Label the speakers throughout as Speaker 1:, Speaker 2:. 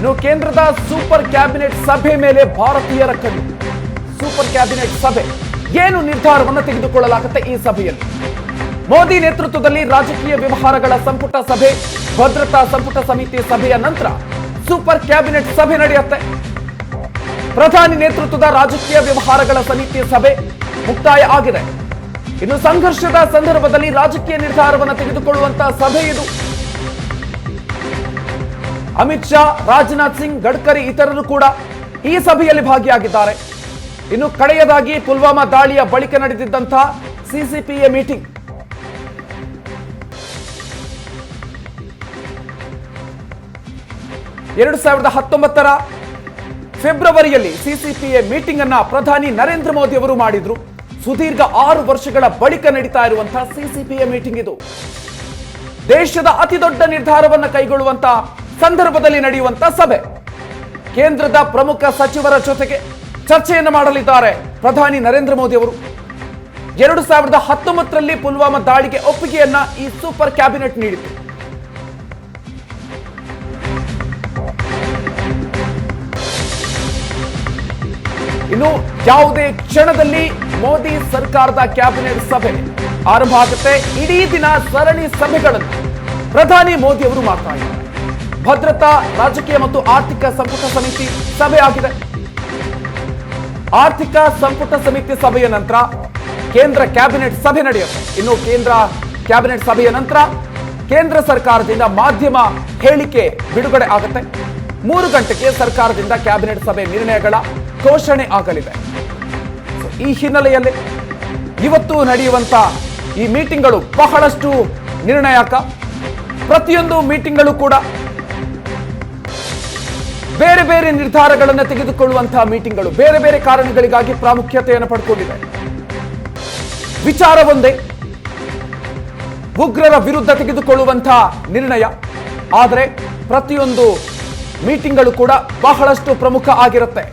Speaker 1: ಇನ್ನು ಕೇಂದ್ರದ super cabinet ಸಭೆ ಮೇಲೆ ಭಾರತೀಯರ ಕಣ್ಣು. ಸೂಪರ್ ಕ್ಯಾಬಿನೆಟ್ ಸಭೆ ಏನು ನಿರ್ಧಾರವನ್ನು ತೆಗೆದುಕೊಳ್ಳಲಾಗುತ್ತೆ ಈ ಸಭೆಯಲ್ಲಿ? ಮೋದಿ ನೇತೃತ್ವದಲ್ಲಿ ರಾಜಕೀಯ ವ್ಯವಹಾರಗಳ ಸಂಪುಟ ಸಭೆ, ಭದ್ರತಾ ಸಂಪುಟ ಸಮಿತಿ ಸಭೆಯ ನಂತರ ಸೂಪರ್ ಕ್ಯಾಬಿನೆಟ್ ಸಭೆ ನಡೆಯುತ್ತೆ. ಪ್ರಧಾನಿ ನೇತೃತ್ವದ ರಾಜಕೀಯ ವ್ಯವಹಾರಗಳ ಸಮಿತಿ ಸಭೆ ಮುಕ್ತಾಯ ಆಗಿದೆ. ಇನ್ನು ಸಂಘರ್ಷದ ಸಂದರ್ಭದಲ್ಲಿ ರಾಜಕೀಯ ನಿರ್ಧಾರವನ್ನು ತೆಗೆದುಕೊಳ್ಳುವಂತಹ ಸಭೆ ಇದು. ಅಮಿತ್ ಶಾ, ರಾಜನಾಥ್ ಸಿಂಗ್, ಗಡ್ಕರಿ ಇತರರು ಕೂಡ ಈ ಸಭೆಯಲ್ಲಿ ಭಾಗಿಯಾಗಿದ್ದಾರೆ. ಇನ್ನು ಕಡೆಯದಾಗಿ ಪುಲ್ವಾಮಾ ದಾಳಿಯ ಬಳಿಕ ನಡೆದಿದ್ದಂತಹ ಸಿಸಿಪಿಎ ಮೀಟಿಂಗ್. ಎರಡು 2019 ಫೆಬ್ರವರಿಯಲ್ಲಿ ಸಿಸಿಪಿಎ ಮೀಟಿಂಗ್ ಅನ್ನ ಪ್ರಧಾನಿ ನರೇಂದ್ರ ಮೋದಿ ಅವರು ಮಾಡಿದ್ರು. ಸುದೀರ್ಘ 6 ವರ್ಷಗಳ ಬಳಿಕ ನಡೀತಾ ಇರುವಂತಹ ಸಿಸಿಪಿಎ ಮೀಟಿಂಗ್ ಇದು. ದೇಶದ ಅತಿ ದೊಡ್ಡ ನಿರ್ಧಾರವನ್ನು ಕೈಗೊಳ್ಳುವಂತಹ ಸಂದರ್ಭದಲ್ಲಿ ನಡೆಯುವಂತಹ ಸಭೆ. ಕೇಂದ್ರದ ಪ್ರಮುಖ ಸಚಿವರ ಜೊತೆಗೆ ಚರ್ಚೆಯನ್ನು ಮಾಡಲಿದ್ದಾರೆ ಪ್ರಧಾನಿ ನರೇಂದ್ರ ಮೋದಿ ಅವರು. 2019ರಲ್ಲಿ ಪುಲ್ವಾಮಾ ದಾಳಿಗೆ ಒಪ್ಪಿಗೆಯನ್ನ ಈ ಸೂಪರ್ ಕ್ಯಾಬಿನೆಟ್ ನೀಡಿತು. ಇನ್ನು ಯಾವುದೇ ಕ್ಷಣದಲ್ಲಿ ಮೋದಿ ಸರ್ಕಾರದ ಕ್ಯಾಬಿನೆಟ್ ಸಭೆ ಆರಂಭ ಆಗುತ್ತೆ. ಇಡೀ ದಿನ ಸರಣಿ ಸಭೆಗಳನ್ನು ಪ್ರಧಾನಿ ಮೋದಿ ಅವರು ಮಾಡ್ತಾ ಇದ್ದಾರೆ. ಭದ್ರತಾ, ರಾಜಕೀಯ ಮತ್ತು ಆರ್ಥಿಕ ಸಂಪುಟ ಸಮಿತಿ ಸಭೆ ಆಗಿದೆ. ಆರ್ಥಿಕ ಸಂಪುಟ ಸಮಿತಿ ಸಭೆಯ ನಂತರ ಕೇಂದ್ರ ಕ್ಯಾಬಿನೆಟ್ ಸಭೆ ನಡೆಯುತ್ತೆ. ಇನ್ನು ಕೇಂದ್ರ ಕ್ಯಾಬಿನೆಟ್ ಸಭೆಯ ನಂತರ ಕೇಂದ್ರ ಸರ್ಕಾರದಿಂದ ಮಾಧ್ಯಮ ಹೇಳಿಕೆ ಬಿಡುಗಡೆ ಆಗುತ್ತೆ. 3 ಗಂಟೆಗೆ ಸರ್ಕಾರದಿಂದ ಕ್ಯಾಬಿನೆಟ್ ಸಭೆ ನಿರ್ಣಯಗಳ ಘೋಷಣೆ ಆಗಲಿದೆ. ಈ ಹಿನ್ನೆಲೆಯಲ್ಲಿ ಇವತ್ತು ನಡೆಯುವಂತ ಈ ಮೀಟಿಂಗ್ಗಳು ಬಹಳಷ್ಟು ನಿರ್ಣಾಯಕ. ಪ್ರತಿಯೊಂದು ಮೀಟಿಂಗ್ಗಳು ಕೂಡ ಬೇರೆ ಬೇರೆ ನಿರ್ಧಾರಗಳನ್ನು ತೆಗೆದುಕೊಳ್ಳುವಂತಹ ಮೀಟಿಂಗ್ಗಳು, ಬೇರೆ ಬೇರೆ ಕಾರಣಗಳಿಗಾಗಿ ಪ್ರಾಮುಖ್ಯತೆಯನ್ನು ಪಡ್ಕೊಂಡಿದೆ. ವಿಚಾರ ಒಂದೇ, ಉಗ್ರರ ವಿರುದ್ಧ ತೆಗೆದುಕೊಳ್ಳುವಂತಹ ನಿರ್ಣಯ. ಆದರೆ ಪ್ರತಿಯೊಂದು ಮೀಟಿಂಗ್ಗಳು ಕೂಡ ಬಹಳಷ್ಟು ಪ್ರಮುಖ ಆಗಿರುತ್ತೆ.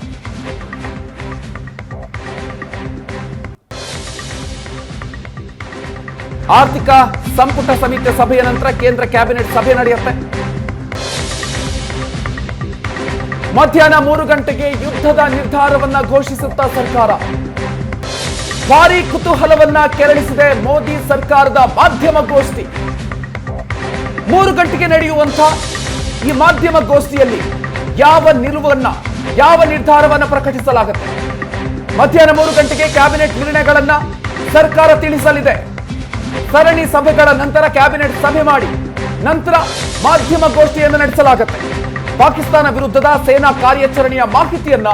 Speaker 1: ಆರ್ಥಿಕ ಸಂಪುಟ ಸಮಿತಿ ಸಭೆಯ ನಂತರ ಕೇಂದ್ರ ಕ್ಯಾಬಿನೆಟ್ ಸಭೆ ನಡೆಯುತ್ತೆ. ಮಧ್ಯಾಹ್ನ 3 ಗಂಟೆಗೆ ಯುದ್ಧದ ನಿರ್ಧಾರವನ್ನ ಘೋಷಿಸುತ್ತಾ ಸರ್ಕಾರ. ಭಾರೀ ಕುತೂಹಲವನ್ನ ಕೆರಳಿಸಿದೆ ಮೋದಿ ಸರ್ಕಾರದ ಮಾಧ್ಯಮ ಗೋಷ್ಠಿ. 3 ಗಂಟೆಗೆ ನಡೆಯುವಂತಹ ಈ ಮಾಧ್ಯಮ ಗೋಷ್ಠಿಯಲ್ಲಿ ಯಾವ ನಿಲುವನ್ನ, ಯಾವ ನಿರ್ಧಾರವನ್ನ ಪ್ರಕಟಿಸಲಾಗುತ್ತೆ? ಮಧ್ಯಾಹ್ನ 3 ಗಂಟೆಗೆ ಕ್ಯಾಬಿನೆಟ್ ನಿರ್ಣಯಗಳನ್ನ ಸರ್ಕಾರ ತಿಳಿಸಲಿದೆ. ಸರಣಿ ಸಭೆಗಳ ನಂತರ ಕ್ಯಾಬಿನೆಟ್ ಸಭೆ ಮಾಡಿ ನಂತರ ಮಾಧ್ಯಮ ಗೋಷ್ಠಿಯನ್ನು ನಡೆಸಲಾಗುತ್ತೆ. ಪಾಕಿಸ್ತಾನ ವಿರುದ್ಧದ ಸೇನಾ ಕಾರ್ಯಾಚರಣೆಯ ಮಾಹಿತಿಯನ್ನ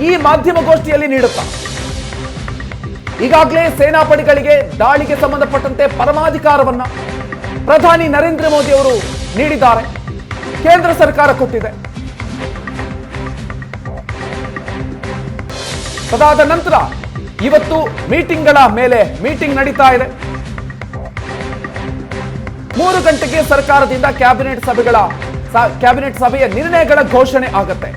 Speaker 1: ಈ ಮಾಧ್ಯಮ ಗೋಷ್ಠಿಯಲ್ಲಿ ನೀಡುತ್ತಾ ಈಗಾಗಲೇ ಸೇನಾಪಡೆಗಳಿಗೆ ದಾಳಿಗೆ ಸಂಬಂಧಪಟ್ಟಂತೆ ಪರಮಾಧಿಕಾರವನ್ನ ಪ್ರಧಾನಿ ನರೇಂದ್ರ ಮೋದಿ ಅವರು ನೀಡಿದ್ದಾರೆ. ಕೇಂದ್ರ ಸರ್ಕಾರ ಕೊಟ್ಟಿದೆ. ಅದಾದ ನಂತರ ಇವತ್ತು ಮೀಟಿಂಗ್ಗಳ ಮೇಲೆ ಮೀಟಿಂಗ್ ನಡೀತಾ ಇದೆ. 3 ಗಂಟೆಗೆ ಸರ್ಕಾರದಿಂದ ಕ್ಯಾಬಿನೆಟ್ ಸಭೆಯ ನಿರ್ಣಯಗಳ ಘೋಷಣೆ ಆಗುತ್ತೆ.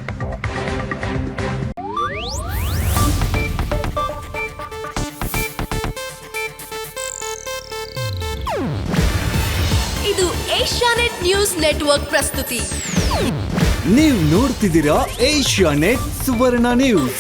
Speaker 2: ಇದು ಏಷ್ಯಾನೆಟ್ ನ್ಯೂಸ್ ನೆಟ್ವರ್ಕ್ ಪ್ರಸ್ತುತಿ.
Speaker 3: ನೀವು ನೋಡ್ತಿದ್ದೀರಾ ಏಷ್ಯಾನೆಟ್ ಸುವರ್ಣ ನ್ಯೂಸ್.